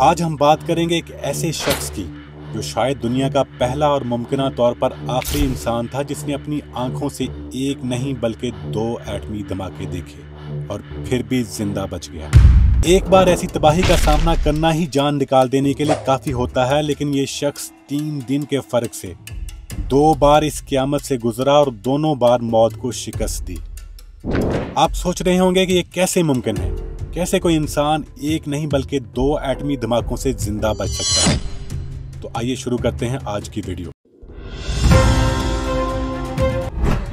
आज हम बात करेंगे एक ऐसे शख्स की जो शायद दुनिया का पहला और मुमकिना तौर पर आखिरी इंसान था जिसने अपनी आंखों से एक नहीं बल्कि 2 एटमी धमाके देखे और फिर भी जिंदा बच गया। एक बार ऐसी तबाही का सामना करना ही जान निकाल देने के लिए काफी होता है, लेकिन ये शख्स 3 दिन के फर्क से 2 बार इस क़यामत से गुजरा और दोनों बार मौत को शिकस्त दी। आप सोच रहे होंगे कि ये कैसे मुमकिन है, कैसे कोई इंसान एक नहीं बल्कि 2 एटमी धमाकों से जिंदा बच सकता है। तो आइए शुरू करते हैं आज की वीडियो।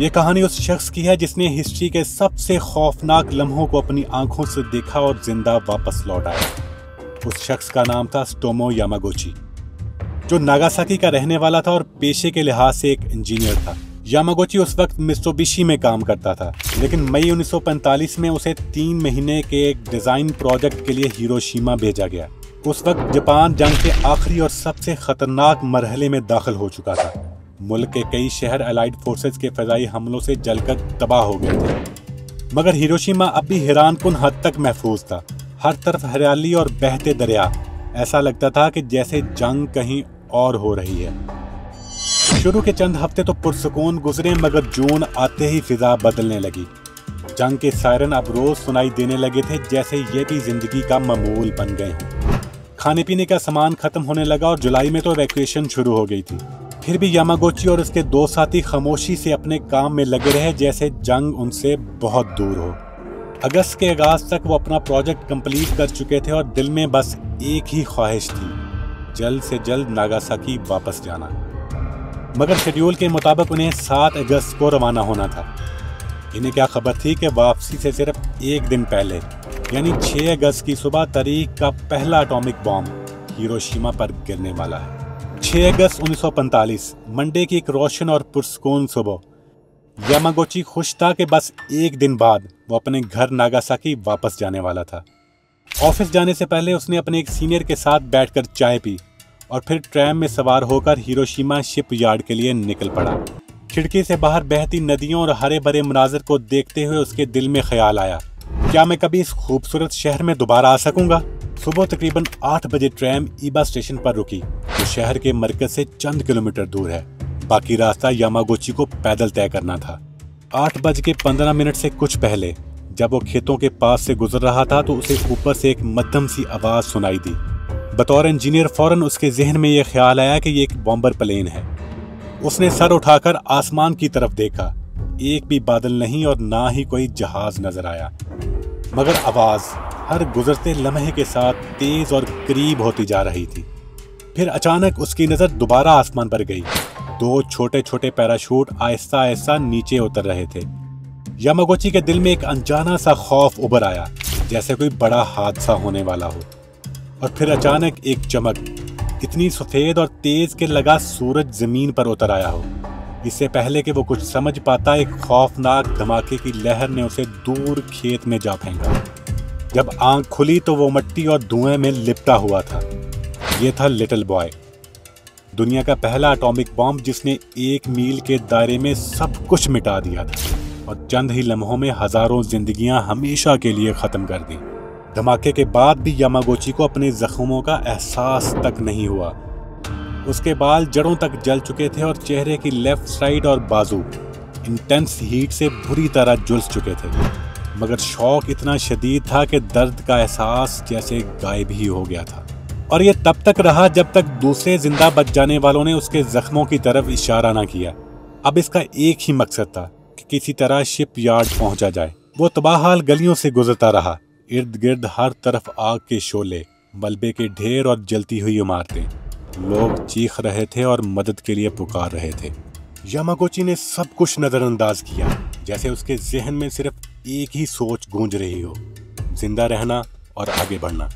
ये कहानी उस शख्स की है जिसने हिस्ट्री के सबसे खौफनाक लम्हों को अपनी आंखों से देखा और जिंदा वापस लौट आया। उस शख्स का नाम था त्सुटोमो यामागुची, जो नागासाकी का रहने वाला था और पेशे के लिहाज से एक इंजीनियर था। यामागुची उस वक्त मित्सुबिशी में काम करता था, लेकिन मई 1945 में उसे 3 महीने के एक डिजाइन प्रोजेक्ट के लिए हिरोशिमा भेजा गया। उस वक्त जापान जंग के आखिरी और सबसे खतरनाक मरहले में दाखिल हो चुका था। मुल्क के कई शहर अलाइड फोर्सेस के फजाई हमलों से जलकर तबाह हो गए थे, मगर हिरोशिमा अब भी हैरानकुन हद तक महफूज था। हर तरफ हरियाली और बहते दरिया, ऐसा लगता था कि जैसे जंग कहीं और हो रही है। शुरू के चंद हफ्ते तो पुरसुकून गुजरे, मगर जून आते ही फिजा बदलने लगी। जंग के सायरन अब रोज सुनाई देने लगे थे, जैसे ये भी जिंदगी का मामूल बन गए हों। खाने पीने का सामान खत्म होने लगा और जुलाई में तो इवैक्यूएशन शुरू हो गई थी। फिर भी यामागुची और उसके 2 साथी खामोशी से अपने काम में लगे रहे, जैसे जंग उनसे बहुत दूर हो। अगस्त के आगाज तक वो अपना प्रोजेक्ट कंप्लीट कर चुके थे और दिल में बस एक ही ख्वाहिश थी, जल्द से जल्द नागासाकी वापस जाना। मगर शेड्यूल के मुताबिक उन्हें 7 अगस्त को रवाना होना था। इन्हें क्या खबर थी कि वापसी से सिर्फ एक दिन पहले, यानी 6 अगस्त की सुबह तारीख का पहला एटॉमिक बॉम्ब हिरोशिमा पर गिरने वाला है। 6 अगस्त 1945 मंडे की एक रोशन और पुरस्कून सुबह। यामागुची खुश था कि बस एक दिन बाद वो अपने घर नागासाकी वापस जाने वाला था। ऑफिस जाने से पहले उसने अपने एक सीनियर के साथ बैठकर चाय पी और फिर ट्रैम में सवार होकर हिरोशिमा शिप यार्ड के लिए निकल पड़ा। खिड़की से बाहर बहती नदियों और हरे भरे मनाजिर को देखते हुए उसके दिल में ख्याल आया, क्या मैं कभी इस खूबसूरत शहर में दोबारा आ सकूंगा? सुबह तकरीबन 8 बजे ट्रैम ईबा स्टेशन पर रुकी, जो शहर के मरकज से चंद किलोमीटर दूर है। बाकी रास्ता यामागुची को पैदल तय करना था। 8:15 से कुछ पहले जब वो खेतों के पास से गुजर रहा था तो उसे ऊपर से एक मध्यम सी आवाज सुनाई दी। बतौर इंजीनियर फौरन उसके जहन में यह ख्याल आया कि ये एक बॉम्बर प्लेन है। उसने सर उठाकर आसमान की तरफ देखा। एक भी बादल नहीं और ना ही कोई जहाज नजर आया, मगर आवाज हर गुजरते लम्हे के साथ तेज और करीब होती जा रही थी। फिर अचानक उसकी नजर दोबारा आसमान पर गई। 2 छोटे छोटे पैराशूट आहिस्ता आहिस्ता नीचे उतर रहे थे। यामागुची के दिल में एक अनजाना सा खौफ उभर आया, जैसे कोई बड़ा हादसा होने वाला हो। और फिर अचानक एक चमक, इतनी सफेद और तेज के लगा सूरज जमीन पर उतर आया हो। इससे पहले कि वो कुछ समझ पाता, एक खौफनाक धमाके की लहर ने उसे दूर खेत में जा फेंका। जब आंख खुली तो वो मिट्टी और धुएं में लिपटा हुआ था। ये था लिटिल बॉय, दुनिया का पहला एटॉमिक बॉम्ब जिसने 1 मील के दायरे में सब कुछ मिटा दिया था और चंद ही लम्हों में हजारों जिंदगियां हमेशा के लिए खत्म कर दी। धमाके के बाद भी यामागुची को अपने जख्मों का एहसास तक नहीं हुआ। उसके बाल जड़ों तक जल चुके थे और चेहरे की लेफ्ट साइड और बाजू इंटेंस हीट से बुरी तरह झुलस चुके थे। मगर शौक इतना शदीद था कि दर्द का एहसास जैसे गायब ही हो गया था। और ये तब तक रहा जब तक दूसरे जिंदा बच जाने वालों ने उसके जख्मों की तरफ इशारा न किया। अब इसका एक ही मकसद था कि किसी तरह शिप यार्ड पहुंचा जाए। वो तबाहाल गलियों से गुजरता रहा। इर्द गिर्द हर तरफ आग के शोले, मलबे के ढेर और जलती हुई इमारतें। लोग चीख रहे थे और मदद के लिए पुकार रहे थे। यामागुची ने सब कुछ नजरअंदाज किया, जैसे उसके जहन में सिर्फ एक ही सोच गूंज रही हो, जिंदा रहना और आगे बढ़ना।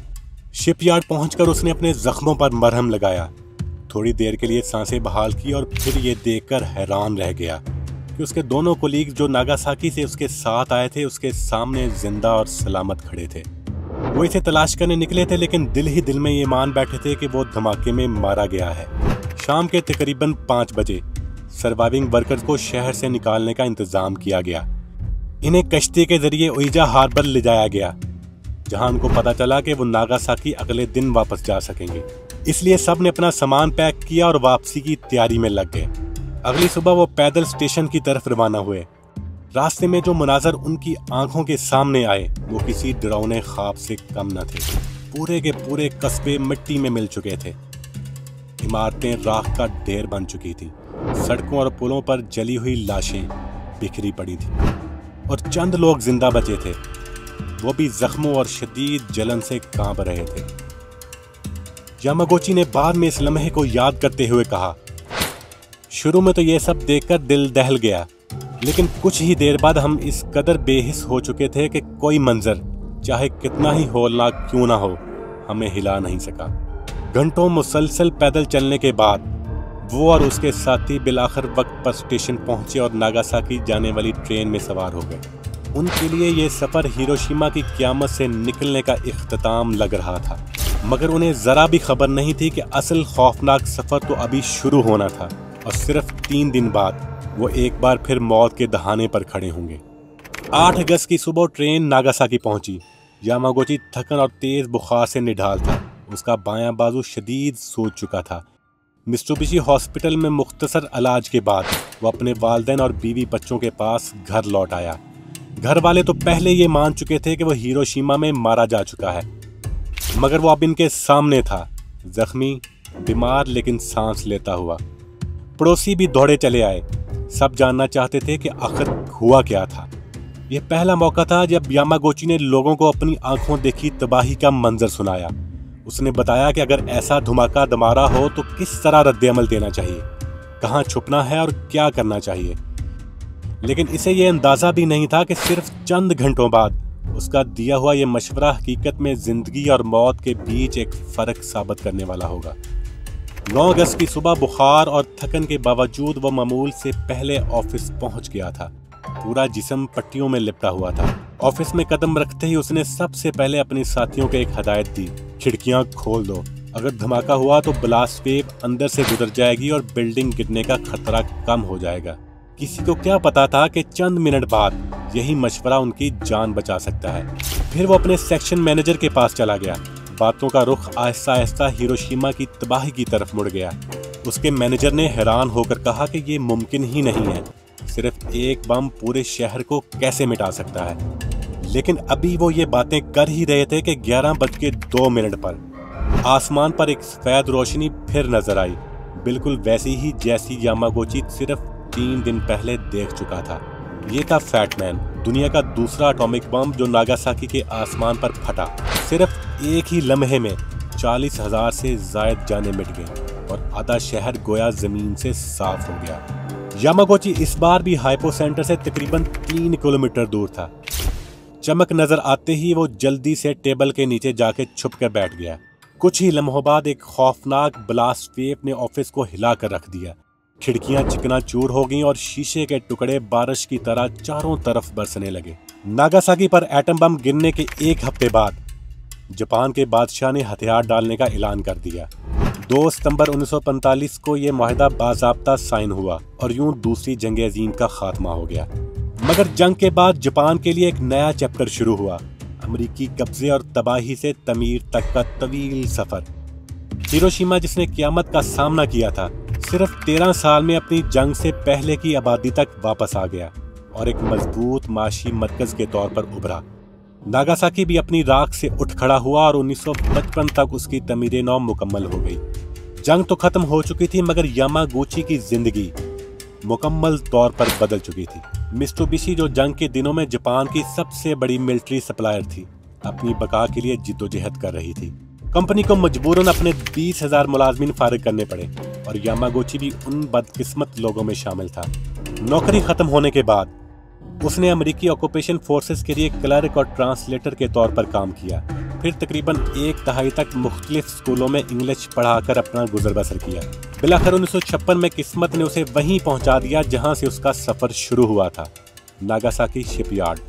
शिपयार्ड पहुंचकर उसने अपने जख्मों पर मरहम लगाया। थोड़ी देर के लिए सांसें बहाल की और फिर ये देखकर हैरान रह गया कि उसके दोनों कोलीग जो नागासाकी से उसके साथ आए थे, उसके सामने जिंदा और सलामत खड़े थे। वो इसे तलाश करने निकले थे, लेकिन दिल ही दिल में ये मान बैठे थे कि वो धमाके में मारा गया है। शाम के तकरीबन 5 बजे सर्वाइविंग वर्कर्स को शहर से निकालने का इंतजाम किया गया। इन्हें कश्ती के जरिए उइजा हार्बर ले जाया गया। जहां उनको पता चला कि वो नागासाकी अगले दिन वापस जा सकेंगे। इसलिए सब ने अपना सामान पैक किया और वापसी की तैयारी में लग गए। अगली सुबह वो पैदल स्टेशन की तरफ रवाना हुए। रास्ते में जो मुनाजर उनकी आंखों के सामने आए वो किसी डरावने ख्वाब से कम न थे। पूरे के पूरे कस्बे मिट्टी में मिल चुके थे। इमारतें राख का ढेर बन चुकी थी। सड़कों और पुलों पर जली हुई लाशें बिखरी पड़ी थी और चंद लोग जिंदा बचे थे, वो भी जख्मों और शदीद जलन से कांप रहे थे। यामागुची ने बाद में इस लम्हे को याद करते हुए कहा, शुरू में तो ये सब देखकर दिल दहल गया, लेकिन कुछ ही देर बाद हम इस कदर बेहिस हो चुके थे कि कोई मंजर चाहे कितना ही हौलनाक क्यों ना हो हमें हिला नहीं सका। घंटों मुसलसल पैदल चलने के बाद वो और उसके साथी बिलाखिर वक्त पर स्टेशन पहुंचे और नागासाकी जाने वाली ट्रेन में सवार हो गए। उनके लिए ये सफर हिरोशिमा की क़यामत से निकलने का इख्तिताम लग रहा था, मगर उन्हें जरा भी खबर नहीं थी कि असल खौफनाक सफर तो अभी शुरू होना था और सिर्फ 3 दिन बाद वो एक बार फिर मौत के दहाने पर खड़े होंगे। 8 अगस्त की सुबह ट्रेन नागासाकी पहुंची। यामागुची थकन और तेज बुखार से निढाल था। उसका बायां बाजू शदीद सूज चुका था। मित्सुबिशी हॉस्पिटल में मुख्तसर इलाज के बाद वो अपने वालिदैन और बीवी बच्चों के पास घर लौट आया। घर वाले तो पहले ये मान चुके थे कि वो हिरोशिमा में मारा जा चुका है, मगर वो अब इनके सामने था, जख्मी, बीमार लेकिन सांस लेता हुआ। पड़ोसी भी दौड़े चले आए। सब जानना चाहते थे कि आखिर हुआ क्या था। यह पहला मौका था जब यामागुची ने लोगों को अपनी आंखों देखी तबाही का मंजर सुनाया। उसने बताया कि अगर ऐसा धमाका दमारा हो तो किस तरह रद्द-ए-अमल देना चाहिए, कहाँ छुपना है और क्या करना चाहिए। लेकिन इसे यह अंदाजा भी नहीं था कि सिर्फ चंद घंटों बाद उसका दिया हुआ यह मशवरा हकीकत में जिंदगी और मौत के बीच एक फर्क साबित करने वाला होगा। 9 अगस्त की सुबह बुखार और थकन के बावजूद वो मामूल से पहले ऑफिस पहुंच गया था। पूरा जिस्म पट्टियों में लिपटा हुआ था। ऑफिस में कदम रखते ही उसने सबसे पहले अपने साथियों को एक हदायत दी, खिड़कियां खोल दो। अगर धमाका हुआ तो ब्लास्ट वेव अंदर से गुजर जाएगी और बिल्डिंग गिरने का खतरा कम हो जाएगा। किसी को क्या पता था कि चंद मिनट बाद यही मशवरा उनकी जान बचा सकता है। फिर वो अपने सेक्शन मैनेजर के पास चला गया। बातों का रुख आहिस्ता आहिस्ता हिरोशिमा की तबाही की तरफ मुड़ गया। उसके मैनेजर ने हैरान होकर कहा कि ये मुमकिन ही नहीं है, सिर्फ एक बम पूरे शहर को कैसे मिटा सकता है। लेकिन अभी वो ये बातें कर ही रहे थे कि 11:02 पर आसमान पर एक सफेद रोशनी फिर नजर आई, बिल्कुल वैसी ही जैसी यामागुची सिर्फ 3 दिन पहले देख चुका था। ये था फैटमैन, दुनिया का दूसरा एटॉमिक बम जो नागासाकी के आसमान पर फटा। सिर्फ एक ही लम्हे में 40,000 से ज्यादा जानें मिट गईं और आधा शहर गोया जमीन से साफ हो गया। यामागुची इस बार भी हाइपो सेंटर से तकरीबन 3 किलोमीटर दूर था। चमक नजर आते ही वो जल्दी से टेबल के नीचे जाके छुप कर बैठ गया। कुछ ही लम्हों बाद एक खौफनाक ब्लास्ट वेव ने ऑफिस को हिला कर रख दिया। खिड़कियां चिकनाचूर हो गईं और शीशे के टुकड़े बारिश की तरह चारों तरफ बरसने लगे। नागासाकी पर एटम बम गिरने के 1 हफ्ते बाद जापान के बादशाह ने हथियार डालने का ऐलान कर दिया। 2 सितंबर 1945 को यह मुआहदा बाज़ाब्ता साइन हुआ और यूं दूसरी जंग अजीम का खात्मा हो गया। मगर जंग के बाद जापान के लिए एक नया चैप्टर शुरू हुआ, अमेरिकी कब्जे और तबाही से तमीर तक का तवील सफर। हिरोशिमा जिसने क़यामत का सामना किया था, सिर्फ 13 साल में अपनी जंग से पहले की आबादी तक वापस आ गया और एक मजबूत माशी मरकज के तौर पर उभरा। नागासाकी भी अपनी राख से उठ खड़ा हुआ और 1955 तक उसकी तमीर नौ मुकम्मल हो गई। जंग तो खत्म हो चुकी थी, मगर यामागुची की जिंदगी मुकम्मल तौर पर बदल चुकी थी। मित्सुबिशी जो जंग के दिनों में जापान की सबसे बड़ी मिलिट्री सप्लायर थी, अपनी बका के लिए जिद्दोजहद कर रही थी। कंपनी को मजबूरन अपने 20,000 मुलाजमीन फारिग करने पड़े और यामागुची भी उन बदकिस्मत लोगों में शामिल था। नौकरी खत्म होने के बाद उसने अमेरिकी ऑक्यूपेशन फोर्सेस के लिए क्लर्क और ट्रांसलेटर के तौर पर काम किया। फिर तकरीबन 1 दहाई तक मुख्तलिफ स्कूलों में इंग्लिश पढ़ाकर अपना गुजर बसर किया। बिलाखिर 1956 में किस्मत ने उसे वहीं पहुंचा दिया जहां से उसका सफर शुरू हुआ था, नागासाकी शिपयार्ड।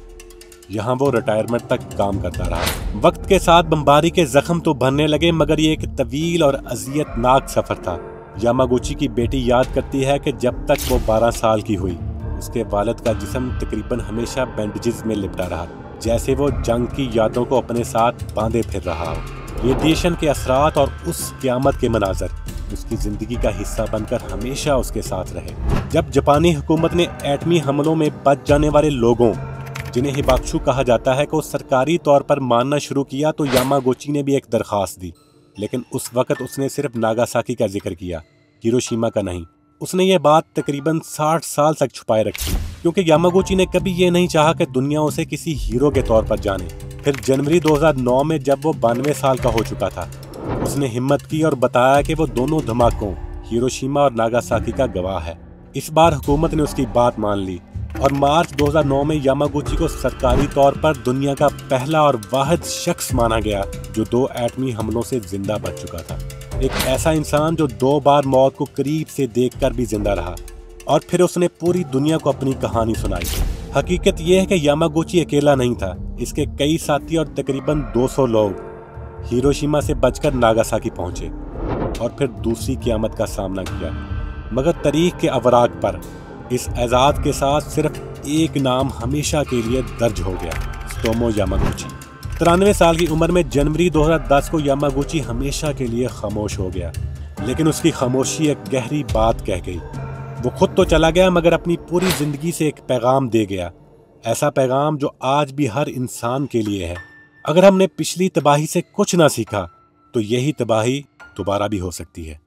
यहाँ वो रिटायरमेंट तक काम करता रहा। वक्त के साथ बमबारी के जख्म तो भरने लगे, मगर ये एक तवील और अजियतनाक सफर था। यामागुची की बेटी याद करती है कि जब तक वो 12 साल की हुई, उसके वालिद का जिस्म तकरीबन हमेशा बैंडेजेस में लिपटा रहा। जैसे वो जंग की यादों को अपने साथ बांधे फिर रहा हो। रेडिएशन के असरात और उस क़यामत के मनाजर उसकी जिंदगी का हिस्सा बनकर हमेशा उसके साथ रहे। जब जापानी हुकूमत ने एटमी हमलों में बच जाने वाले लोगों, जिन्हें हिबाकुशु कहा जाता है, को सरकारी तौर पर मानना शुरू किया तो यामागुची ने भी एक दरख्वास्त दी, लेकिन उस वक्त उसने सिर्फ नागासाकी का जिक्र किया, हिरोशिमा का नहीं। उसने ये बात तकरीबन 60 साल तक छुपाए रखी, क्योंकि यामागुची ने कभी ये नहीं चाहा कि दुनिया उसे किसी हीरो के तौर पर जाने। फिर जनवरी 2009 में जब वो 92 साल का हो चुका था, उसने हिम्मत की और बताया कि वो दोनों धमाकों हिरोशिमा और नागासाकी का गवाह है। इस बार हुकूमत ने उसकी बात मान ली और मार्च 2009 में यामागुची को सरकारी तौर पर दुनिया का पहला और वाहिद शख्स माना गया जो 2 एटमी हमलों से जिंदा बच चुका था। एक ऐसा इंसान जो 2 बार मौत को करीब से देखकर भी जिंदा रहा और फिर उसने पूरी दुनिया को अपनी कहानी सुनाई। हकीकत यह है कि यामागुची अकेला नहीं था, इसके कई साथी और तकरीबन 200 लोग हिरोशिमा से बचकर नागासाकी पहुंचे और फिर दूसरी क़यामत का सामना किया। मगर तारीख के अवराक पर इस एजाज़ के साथ सिर्फ एक नाम हमेशा के लिए दर्ज हो गया, त्सुतोमो यामागुची। 93 साल की उम्र में जनवरी 2010 को यामागुची हमेशा के लिए खामोश हो गया, लेकिन उसकी खामोशी एक गहरी बात कह गई। वो खुद तो चला गया मगर अपनी पूरी जिंदगी से एक पैगाम दे गया, ऐसा पैगाम जो आज भी हर इंसान के लिए है। अगर हमने पिछली तबाही से कुछ ना सीखा तो यही तबाही दोबारा भी हो सकती है।